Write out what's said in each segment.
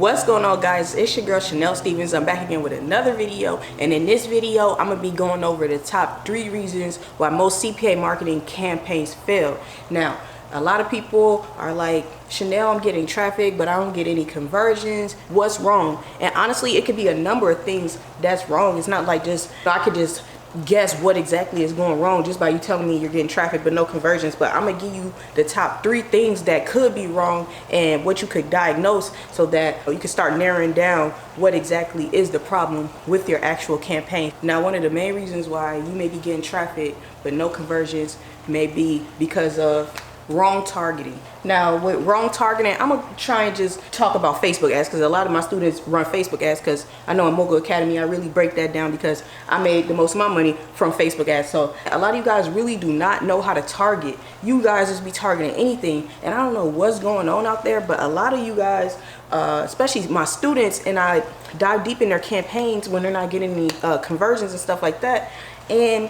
What's going on, guys? It's your girl Chanel Stevens. I'm back again with another video, and in this video I'm gonna be going over the top 3 reasons why most CPA marketing campaigns fail. Now, a lot of people are like, Chanel, I'm getting traffic but I don't get any conversions. What's wrong? And honestly, it could be a number of things that's wrong. It's not like just I could just guess what exactly is going wrong just by you telling me you're getting traffic but no conversions. But I'm gonna give you the top 3 things that could be wrong and what you could diagnose so that you can start narrowing down what exactly is the problem with your actual campaign. Now, one of the main reasons why you may be getting traffic but no conversions may be because of wrong targeting. Now, with wrong targeting, I'm gonna try and just talk about Facebook ads because a lot of my students run Facebook ads, because I know in Mogul Academy I really break that down because I made the most of my money from Facebook ads. So a lot of you guys really do not know how to target. You guys just be targeting anything, and I don't know what's going on out there, but a lot of you guys, especially my students, and I dive deep in their campaigns when they're not getting any conversions and stuff like that, and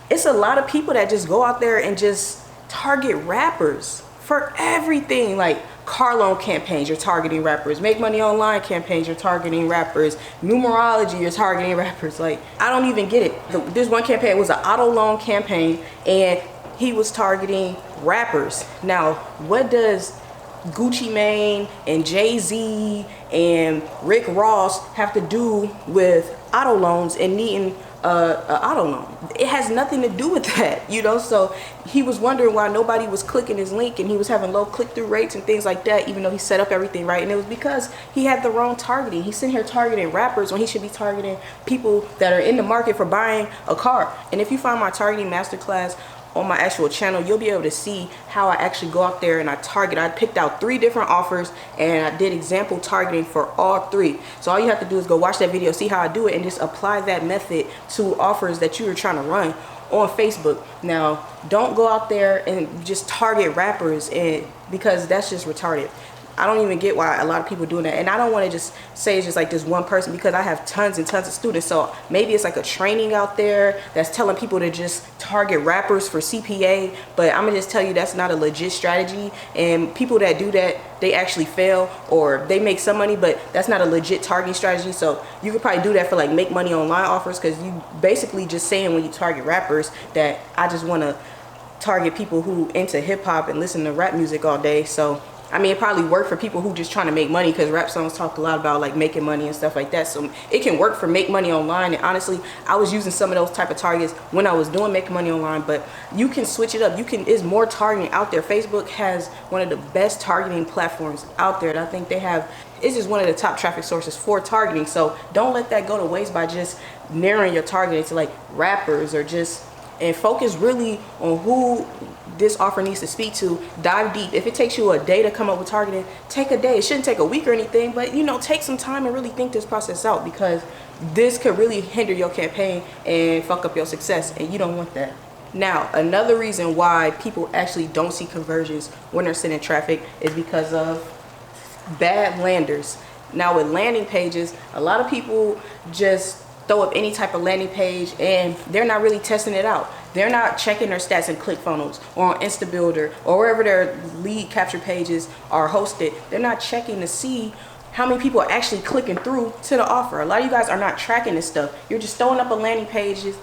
it's a lot of people that just go out there and just target rappers for everything. Like car loan campaigns, you're targeting rappers. Make money online campaigns, you're targeting rappers. Numerology, you're targeting rappers. Like, I don't even get it. This one campaign was an auto loan campaign and he was targeting rappers. Now, what does Gucci Mane and Jay-Z and Rick Ross have to do with auto loans and needing auto loan? It has nothing to do with that, you know. So he was wondering why nobody was clicking his link and he was having low click-through rates and things like that, even though he set up everything right. And it was because he had the wrong targeting. He's sitting here targeting rappers when he should be targeting people that are in the market for buying a car. And if you find my targeting masterclass on my actual channel, you'll be able to see how I actually go out there and I target. I picked out 3 different offers and I did example targeting for all 3. So all you have to do is go watch that video, see how I do it, and just apply that method to offers that you are trying to run on Facebook. Now, don't go out there and just target rappers, and because that's just retarded. I don't even get why a lot of people doing that. And I don't want to just say it's just like this one person, because I have tons and tons of students. So maybe it's like a training out there that's telling people to just target rappers for CPA. But I'm gonna just tell you that's not a legit strategy. And people that do that, they actually fail, or they make some money, but that's not a legit targeting strategy. So you could probably do that for like make money online offers, because you basically just saying when you target rappers that I just want to target people who into hip hop and listen to rap music all day. So I mean, it probably worked for people who just trying to make money, because rap songs talk a lot about like making money and stuff like that. So it can work for make money online. And honestly, I was using some of those type of targets when I was doing make money online, but you can switch it up. There's more targeting out there. Facebook has one of the best targeting platforms out there. And I think it's just one of the top traffic sources for targeting. So don't let that go to waste by just narrowing your targeting to like rappers, or and focus really on who this offer needs to speak to. Dive deep. If it takes you a day to come up with targeting, take a day. It shouldn't take a week or anything, but you know, take some time and really think this process out, because this could really hinder your campaign and fuck up your success, and you don't want that. Now, another reason why people actually don't see conversions when they're sending traffic is because of bad landers. Now, with landing pages, a lot of people just throw up any type of landing page and they're not really testing it out. They're not checking their stats in ClickFunnels or on InstaBuilder or wherever their lead capture pages are hosted. They're not checking to see how many people are actually clicking through to the offer. A lot of you guys are not tracking this stuff. You're just throwing up landing pages.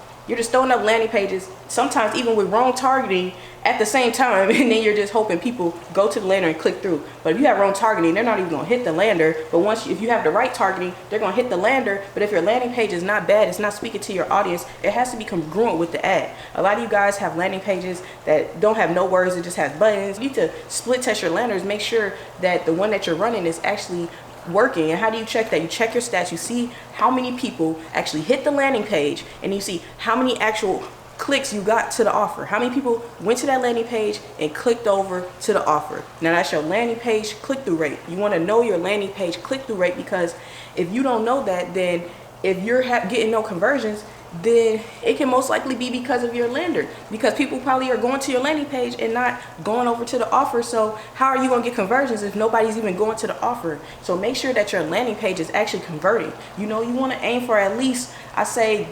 Sometimes even with wrong targeting at the same time, and then you're just hoping people go to the lander and click through. But if you have wrong targeting, they're not even gonna hit the lander. But if you have the right targeting, they're gonna hit the lander. But if your landing page is not bad, it's not speaking to your audience, it has to be congruent with the ad. A lot of you guys have landing pages that don't have no words, it just has buttons. You need to split test your landers, make sure that the one that you're running is actually working. And how do you check that? You check your stats. You see how many people actually hit the landing page, and you see how many actual clicks you got to the offer. How many people went to that landing page and clicked over to the offer? Now, that's your landing page click-through rate. You want to know your landing page click-through rate, because if you don't know that, then if you're getting no conversions, then it can most likely be because of your lander, because people probably are going to your landing page and not going over to the offer. So how are you going to get conversions if nobody's even going to the offer? So make sure that your landing page is actually converting. You know, you want to aim for at least, I say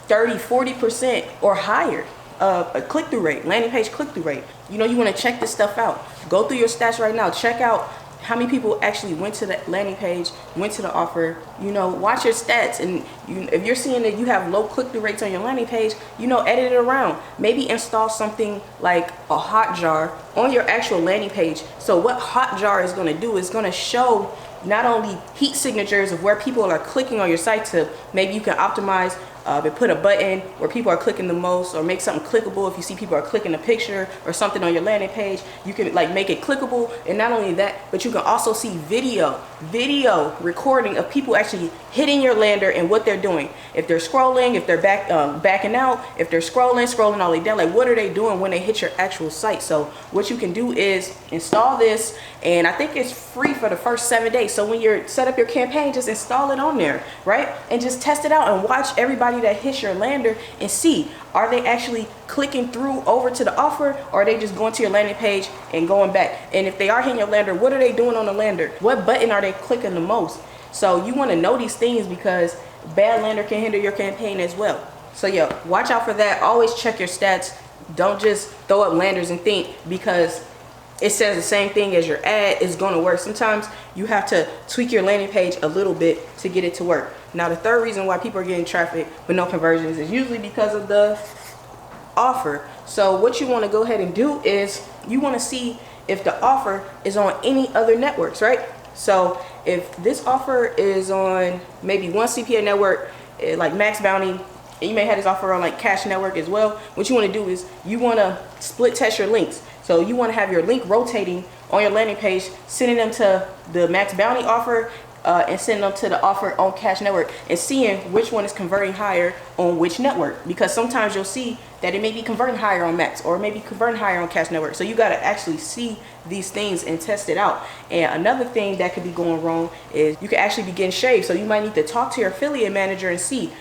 30-40% or higher a click-through rate, landing page click-through rate. You know, you want to check this stuff out. Go through your stats right now. Check out how many people actually went to the landing page, went to the offer. You know, watch your stats, and if you're seeing that you have low click-through rates on your landing page, you know, edit it around. Maybe install something like a Hotjar on your actual landing page. So what Hotjar is going to do is going to show not only heat signatures of where people are clicking on your site to, maybe you can optimize and put a button where people are clicking the most, or make something clickable. If you see people are clicking a picture or something on your landing page, you can like make it clickable. And not only that, but you can also see video recording of people actually hitting your lander and what they're doing. If they're scrolling, if they're backing out, if they're scrolling all the way down, like what are they doing when they hit your actual site? So what you can do is install this, and I think it's free for the first 7 days. So when you're set up your campaign, just install it on there, right? And just test it out and watch everybody that hits your lander and see, are they actually clicking through over to the offer, or are they just going to your landing page and going back? And if they are hitting your lander, what are they doing on the lander? What button are they clicking the most? So you want to know these things, because bad lander can hinder your campaign as well. So yeah, watch out for that. Always check your stats. Don't just throw up landers and think because it says the same thing as your ad is going to work. Sometimes you have to tweak your landing page a little bit to get it to work. Now, the third reason why people are getting traffic but no conversions is usually because of the offer. So what you want to go ahead and do is you want to see if the offer is on any other networks, right? So if this offer is on maybe one CPA network, like Max Bounty, and you may have this offer on like Cash Network as well, what you want to do is you want to split test your links. So you want to have your link rotating on your landing page, sending them to the Max Bounty offer and sending them to the offer on Cash Network, and seeing which one is converting higher on which network. Because sometimes you'll see that it may be converting higher on Max, or maybe converting higher on Cash Network. So you got to actually see these things and test it out. And another thing that could be going wrong is you could actually be getting shaved. So you might need to talk to your affiliate manager and see,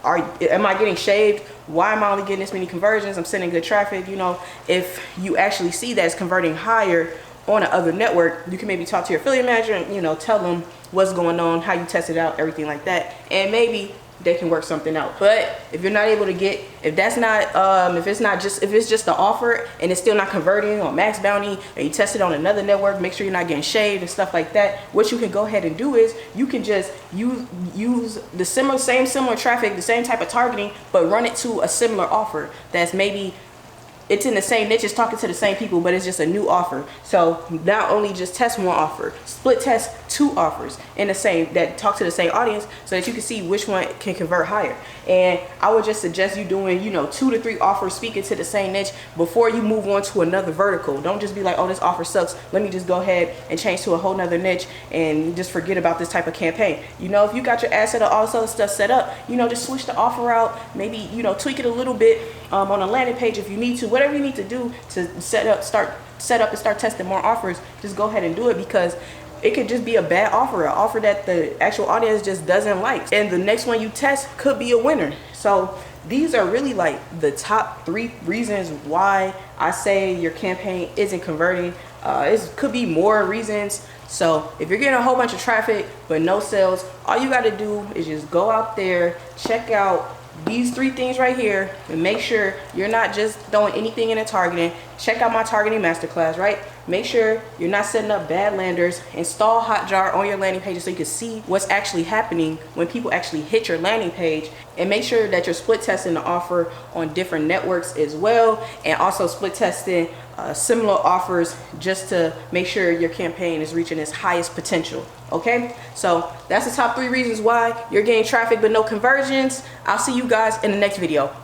am I getting shaved? Why am I only getting this many conversions? I'm sending good traffic. You know, if you actually see that it's converting higher on another network, you can maybe talk to your affiliate manager and, you know, tell them what's going on, how you test it out, everything like that, and maybe they can work something out. But if you're not able to get, if that's not, if it's just the offer and it's still not converting on Max Bounty, and you test it on another network, make sure you're not getting shaved and stuff like that. What you can go ahead and do is you can just use the similar traffic, the same type of targeting, but run it to a similar offer that's maybe it's in the same niche, it's talking to the same people, but it's just a new offer. So not only just test one offer, split test 2 offers in the same, that talk to the same audience, so that you can see which one can convert higher. And I would just suggest you doing, you know, 2 to 3 offers speaking to the same niche before you move on to another vertical. Don't just be like, oh, this offer sucks, let me just go ahead and change to a whole nother niche and just forget about this type of campaign. You know, if you got your ad set up, all this other stuff set up, you know, just switch the offer out, maybe, you know, tweak it a little bit on a landing page if you need to. Whatever you need to do to set up and start testing more offers, just go ahead and do it, because it could just be a bad offer, an offer that the actual audience just doesn't like, and the next one you test could be a winner. So these are really like the top 3 reasons why I say your campaign isn't converting. It could be more reasons. So if you're getting a whole bunch of traffic but no sales, all you got to do is just go out there, check out these 3 things right here, and make sure you're not just throwing anything in a targeting. Check out my targeting masterclass, right? Make sure you're not setting up bad landers. Install Hotjar on your landing pages so you can see what's actually happening when people actually hit your landing page. And make sure that you're split testing the offer on different networks as well, and also split testing similar offers, just to make sure your campaign is reaching its highest potential. Okay, so that's the top 3 reasons why you're getting traffic but no conversions. I'll see you guys in the next video.